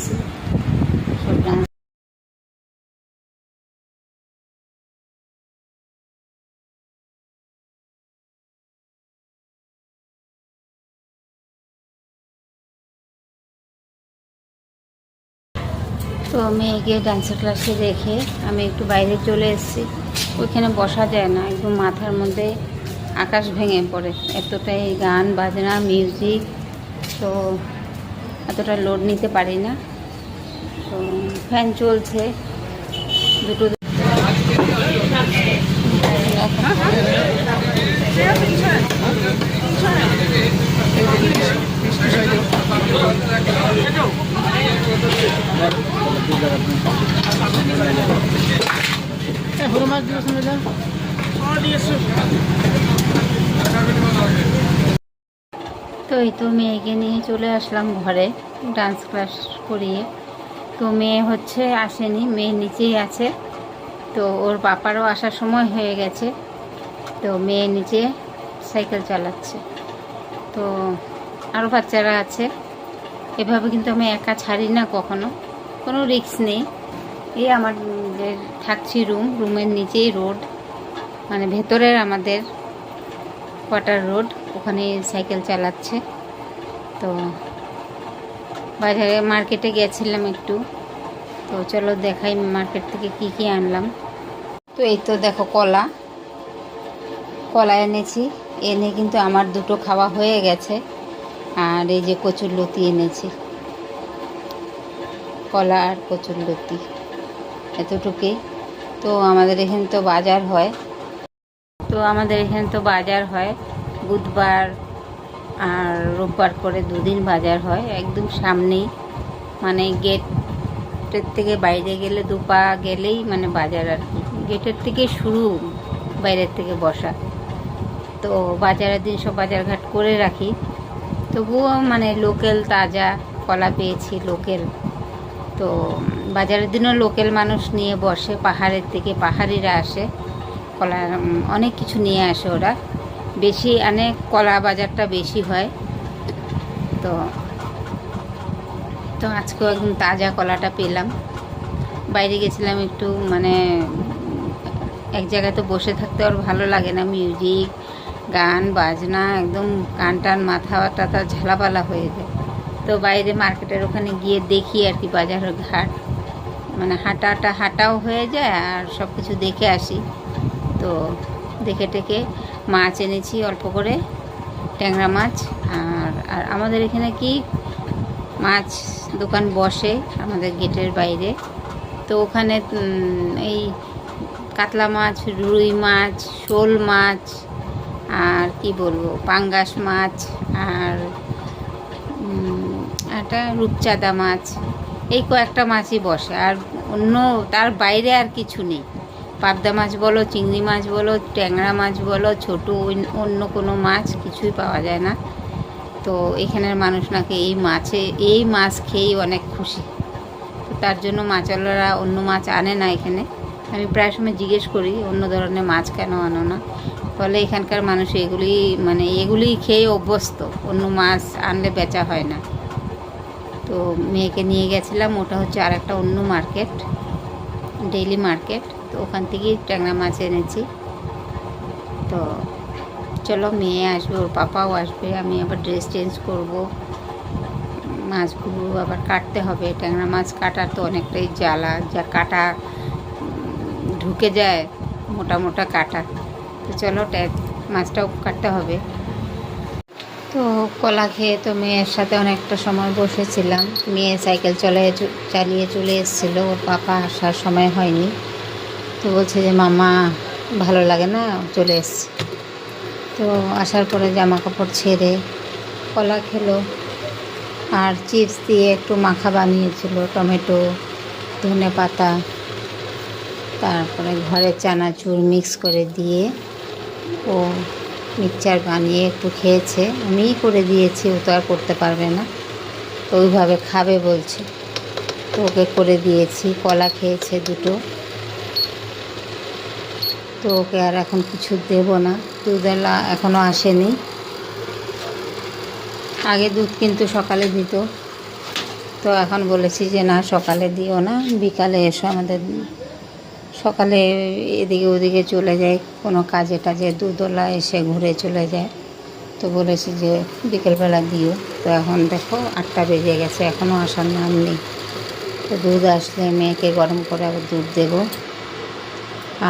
এসেছি সব ডান্স। তো মেয়েকে ডান্সের ক্লাসে রেখে আমি একটু বাইরে চলে এসেছি। ওইখানে বসা যায় না, একদম মাথার মধ্যে আকাশ ভেঙে পড়ে, এতটাই গান বাজনা মিউজিক, তো এতটা লোড নিতে পারি না। তো ফ্যান চলছে দুটো। তো এই তো মেয়েকে নিয়ে চলে আসলাম ঘরে ডান্স ক্লাস করিয়ে। তো মেয়ে হচ্ছে আসেনি, মেয়ে নিচেই আছে। তো ওর বাপারও আসার সময় হয়ে গেছে, তো মেয়ে নিচে সাইকেল চালাচ্ছে। তো আরও বাচ্চারা আছে। এভাবে কিন্তু আমি একা ছাড়ি না কখনো, কোনো রিস্ক নেই। এই আমাদের থাকছি রুমের নিচেই রোড, মানে ভেতরের আমাদের কোয়ার্টার রোড, ওখানে সাইকেল চালাচ্ছে। তো বাজারে মার্কেটে গেছিলাম একটু, তো চলো দেখাই মার্কেট থেকে কি কি আনলাম। তো এই তো দেখো কলা এনেছি, এনে কিন্তু আমার দুটো খাওয়া হয়ে গেছে। আর এই যে কচুরলতি এনেছি, কলা আর কচুরলতি এতটুকুই। তো আমাদের এখানে তো বাজার হয়, বুধবার আর রোববার করে দুদিন বাজার হয়, একদম সামনেই, মানে গেটের থেকে বাইরে গেলে 2 পা গেলেই মানে বাজার আর কি। গেটের থেকে শুরু, বাইরের থেকে বসা। তো বাজারের দিন সব বাজারঘাট করে রাখি, তবুও মানে লোকাল তাজা কলা পেয়েছি, লোকাল। তো বাজারের দিনও লোকাল মানুষ নিয়ে বসে, পাহাড়ের থেকে পাহাড়িরা আসে, কলা অনেক কিছু নিয়ে আসে ওরা, বেশি অনেক কলা বাজারটা বেশি হয়। তো তো আজকেও একদম তাজা কলাটা পেলাম। বাইরে গেছিলাম একটু, মানে এক জায়গায় তো বসে থাকতে আর ভালো লাগে না, মিউজিক গান বাজনা একদম কান টান মাথা টাথা ঝালাপালা হয়ে যায়। তো বাইরে মার্কেটের ওখানে গিয়ে দেখি আর কি, বাজারের ঘাট, মানে হাঁটাও হয়ে যায় আর সব কিছু দেখে আসি। তো দেখে টেকে মাছ এনেছি অল্প করে, ট্যাংরা মাছ। আর আমাদের এখানে কি মাছ দোকান বসে আমাদের গেটের বাইরে, তো ওখানে এই কাতলা মাছ, রুই মাছ, শোল মাছ, আর কি বলবো, পাঙ্গাস মাছ, আর একটা রূপচাঁদা মাছ, এই কয়েকটা মাছই বসে। আর অন্য তার বাইরে আর কিছু নেই। পাবদা মাছ বলো, চিংড়ি মাছ বলো, ট্যাংরা মাছ বলো, ছোটো অন্য কোনো মাছ কিছুই পাওয়া যায় না। তো এখানের মানুষ নাকি এই মাছ খেয়েই অনেক খুশি। তো তার জন্য মাছওয়ালারা অন্য মাছ আনে না এখানে। আমি প্রায় সময় জিজ্ঞেস করি অন্য ধরনের মাছ কেন আনো না, ফলে এখানকার মানুষ এগুলি খেয়ে অভ্যস্ত, অন্য মাছ আনলে বেচা হয় না। তো মেয়েকে নিয়ে গেছিলাম, ওটা হচ্ছে আর একটা অন্য মার্কেট, ডেইলি মার্কেট। তো ওখান থেকেই ট্যাংরা মাছ এনেছি। তো চলো, মেয়ে আসবে, ওর পাপাও আসবে, আমি আবার ড্রেস চেঞ্জ করব, মাছগুলো আবার কাটতে হবে। ট্যাংরা মাছ কাটার তো অনেকটাই জ্বালা, যা কাটা ঢুকে যায়, মোটা মোটা কাটা। তো চলো মাছটাও কাটতে হবে। তো কলা খেয়ে তো মেয়ের সাথে অনেকটা সময় বসেছিলাম। মেয়ে সাইকেল চালিয়ে চলে এসেছিলো, ওর পাপা আসার সময় হয়নি। তো বলছে যে মামা ভালো লাগে না, চলে এসছে। তো আসার পরে জামা কাপড় ছেড়ে কলা খেলো, আর চিপস দিয়ে একটু মাখা বানিয়েছিল, টমেটো ধনে পাতা, তারপরে ঘরে চানাচুর মিক্স করে দিয়ে ও মিক্সচার বানিয়ে একটু খেয়েছে। আমিই করে দিয়েছি, ও তো আর করতে পারবে না, তো ওইভাবে খাবে বলছে, তো ওকে করে দিয়েছি। কলা খেয়েছে দুটো, তো ওকে আর এখন কিছু দেব না, দুধওয়ালা এখনও আসেনি। আগে দুধ কিন্তু সকালে দিত, তো এখন বলেছি যে না সকালে দিও না, বিকালে এসো আমাদের। সকালে এদিকে ওদিকে চলে যায় কোনো কাজে টাজে, দুধওয়ালা এসে ঘুরে চলে যায়। তো বলেছি যে বিকেলবেলা দিও। তো এখন দেখো 8টা বেজে গেছে, এখনও আসার নাম নেই। তো দুধ আসলে মেয়েকে গরম করে আবার দুধ দেব,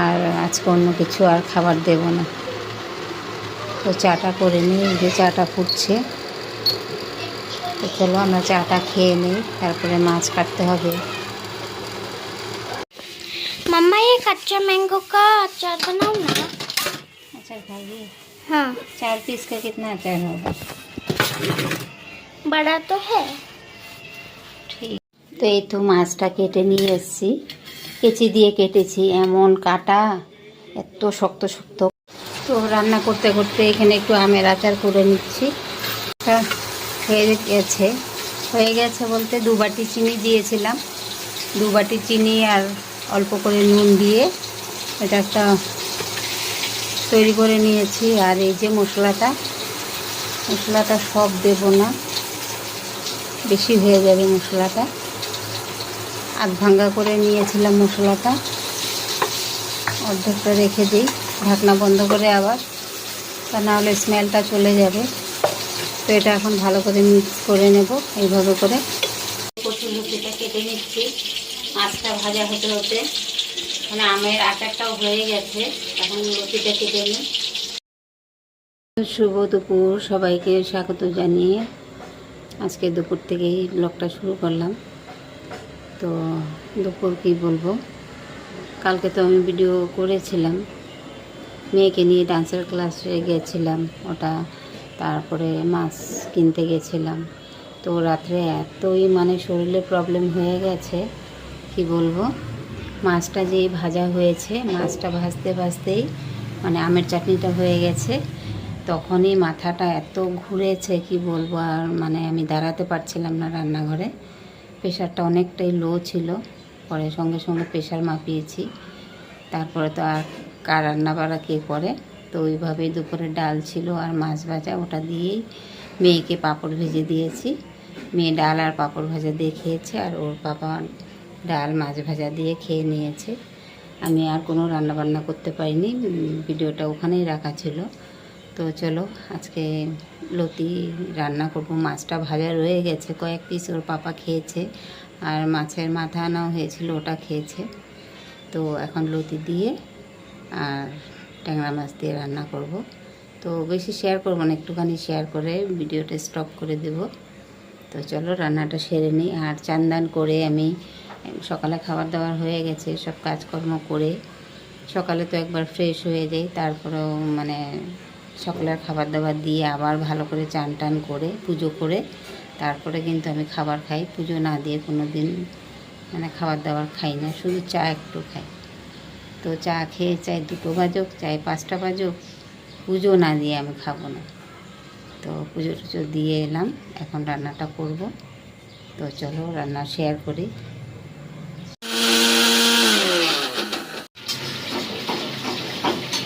আর আজকে অন্য কিছু আর খাবার দেব না। তো চাটা করে নিই, যে চাটা ফুটছে। তো চলো আমরা চাটা খেয়ে নিই, তারপরে মাছ কাটতে হবে। मम्मा ये कच्चा मैंगो का अचार बनाओ ना। अचार खाइए? हाँ 4 पीस का कितना अचार होगा? बड़ा तो है। ঠিক। তো এই তো মাছটা কেটে নিয়ে এসেছি, কেচি দিয়ে কেটেছি, এমন কাটা, এত শক্ত শক্ত। তো রান্না করতে করতে এখানে একটু আমের আচার করে নিচ্ছি। হয়ে গেছে বলতে 2 বাটি চিনি দিয়েছিলাম, 2 বাটি চিনি আর অল্প করে নুন দিয়ে এটা একটা তৈরি করে নিয়েছি। আর এই যে মশলাটা সব দেব না, বেশি হয়ে যাবে মশলাটা। আধ ভাঙ্গা করে নিয়েছিলাম মশলাটা, অর্ধেকটা রেখে দিই ঢাকনা বন্ধ করে আবার, তা নাহলে স্মেলটা চলে যাবে। তো এটা এখন ভালো করে মিক্স করে নেব এইভাবে করে। কচুরলতিটা কেটে নিচ্ছি, মাছটা ভাজা হতে হতে মানে আমের আচারটাও হয়ে গেছে, এখন লতিটা কেটে নিই। শুভ দুপুর, সবাইকে স্বাগত জানিয়ে আজকে দুপুর থেকেই ব্লগটা শুরু করলাম। তো দুপুর কি বলবো, কালকে তো আমি ভিডিও করেছিলাম, মেয়েকে নিয়ে ডান্সের ক্লাসে গেছিলাম ওটা, তারপরে মাছ কিনতে গেছিলাম। তো রাত্রে এতই মানে শরীরে প্রবলেম হয়ে গেছে কি বলবো। মাছটা যেই ভাজা হয়েছে, মাছটা ভাজতে ভাজতেই মানে আমের চাটনিটা হয়ে গেছে, তখনই মাথাটা এত ঘুরেছে কি বলবো। আর মানে আমি দাঁড়াতে পারছিলাম না রান্নাঘরে, প্রেশারটা অনেকটাই লো ছিল। পরে সঙ্গে সঙ্গে প্রেশার মাপিয়েছি। তারপরে তো আর কার রান্না বাড়া কে করে। তো ওইভাবেই দুপুরে ডাল ছিল আর মাছ ভাজা, ওটা দিয়েই মেয়েকে পাঁপড় ভেজে দিয়েছি। মেয়ে ডাল আর পাঁপড় ভাজা দিয়ে খেয়েছে, আর ওর বাবা ডাল মাছ ভাজা দিয়ে খেয়ে নিয়েছে। আমি আর কোনো রান্নাবান্না করতে পারিনি, ভিডিওটা ওখানেই রাখা ছিল। তো চলো আজকে লতি রান্না করব। মাছটা ভাজা রয়ে গেছে, কয়েক পিস ওর পাপা খেয়েছে, আর মাছের মাথা আনাও হয়েছিল, ওটা খেয়েছে। তো এখন লতি দিয়ে আর ট্যাংরা মাছ দিয়ে রান্না করব। তো বেশি শেয়ার করব না, একটুখানি শেয়ার করে ভিডিওটা স্টপ করে দেব। তো চলো রান্নাটা সেরে নিই। আর চান করে আমি সকালে খাবার দাবার হয়ে গেছে, সব কাজকর্ম করে সকালে তো একবার ফ্রেশ হয়ে যাই, তারপরেও মানে সকালের খাবার দাবার দিয়ে আবার ভালো করে চান টান করে পুজো করে তারপরে কিন্তু আমি খাবার খাই। পুজো না দিয়ে কোনো দিন মানে খাবার দাবার খাই না, শুধু চা একটু খাই। তো চা খেয়ে চাই 2টো বাজুক চাই 5টা বাজুক, পুজো না দিয়ে আমি খাবো না। তো পুজো টুজো দিয়ে এলাম, এখন রান্নাটা করব। তো চলো রান্না শেয়ার করি।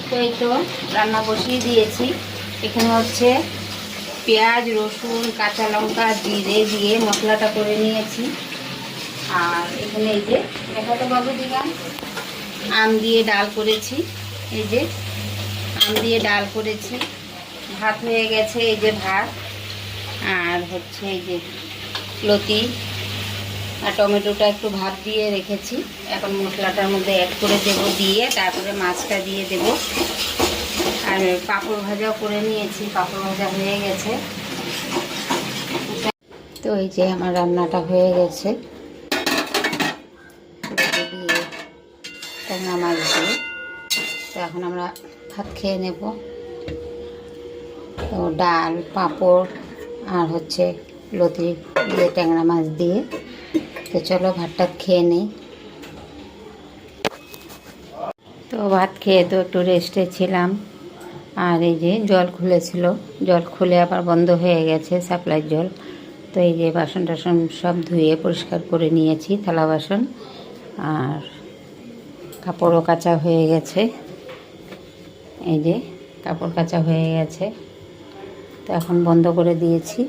তো এই তো রান্না বসিয়ে দিয়েছি। এখানে হচ্ছে পেঁয়াজ, রসুন, কাঁচা লঙ্কা, জিরে দিয়ে মশলাটা করে নিয়েছি। আর এখানে এই যে দেখা তো বাবু দিলাম, আম দিয়ে ডাল করেছি। এই যে আম দিয়ে ডাল করেছি। ভাত হয়ে গেছে, এই যে ভাত। আর হচ্ছে এই যে লতি আর টমেটোটা একটু ভাত দিয়ে রেখেছি, এখন মশলাটার মধ্যে অ্যাড করে দেব, দিয়ে তারপরে মাছটা দিয়ে দেব। আর পাঁপড় ভাজাও করে নিয়েছি, পাঁপড় ভাজা হয়ে গেছে। তো এই যে আমার রান্নাটা হয়ে গেছে, দিয়ে ট্যাংরা মাছ দিয়ে। তো এখন আমরা ভাত খেয়ে নেব। তো ডাল, পাঁপড় আর হচ্ছে লতি দিয়ে ট্যাংরা মাছ দিয়ে। তো চলো ভাতটা খেয়ে নিই। তো ভাত খেয়ে তো একটু রেস্টে ছিলাম। আর এই যে জল খুলেছিল, জল খুলে আবার বন্ধ হয়ে গেছে সাপ্লাইয়ের জল। তো এই যে বাসন টাসন সব ধুয়ে পরিষ্কার করে নিয়েছি, থালা বাসন। আর কাপড়ও কাচা হয়ে গেছে, এই যে কাপড় কাচা হয়ে গেছে। তো এখন বন্ধ করে দিয়েছি।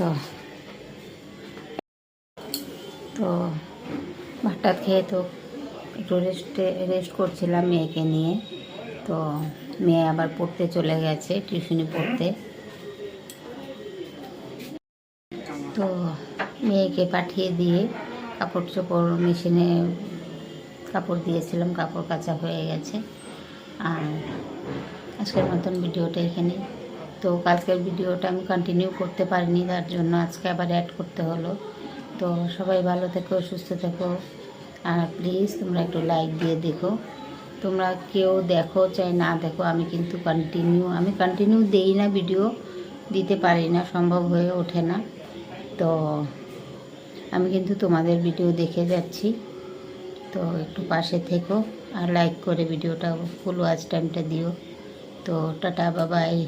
তো তো ভাত টাত খেয়ে তো একটু রেস্ট করছিলাম মেয়েকে নিয়ে। তো মেয়ে আবার পড়তে চলে গেছে, টিউশনি পড়তে। তো মেয়েকে পাঠিয়ে দিয়ে কাপড় চোপড় মেশিনে কাপড় দিয়েছিলাম, কাপড় কাচা হয়ে গেছে। আর আজকের মতন ভিডিওটা এখানে। তো কালকের ভিডিওটা আমি কন্টিনিউ করতে পারিনি, তার জন্য আজকে আবার অ্যাড করতে হলো। তো সবাই ভালো থেকো, সুস্থ থেকো, আর প্লিজ তোমরা একটু লাইক দিয়ে দেখো। তোমরা কেউ দেখো চাই না দেখো, আমি কিন্তু কন্টিনিউ দেই না, ভিডিও দিতে পারি না, সম্ভব হয়ে ওঠে না। তো আমি কিন্তু তোমাদের ভিডিও দেখে যাচ্ছি। তো একটু পাশে থেকো আর লাইক করে ভিডিওটা ফুল ওয়াচ টাইমটা দিও। তো টাটা, বাবাই।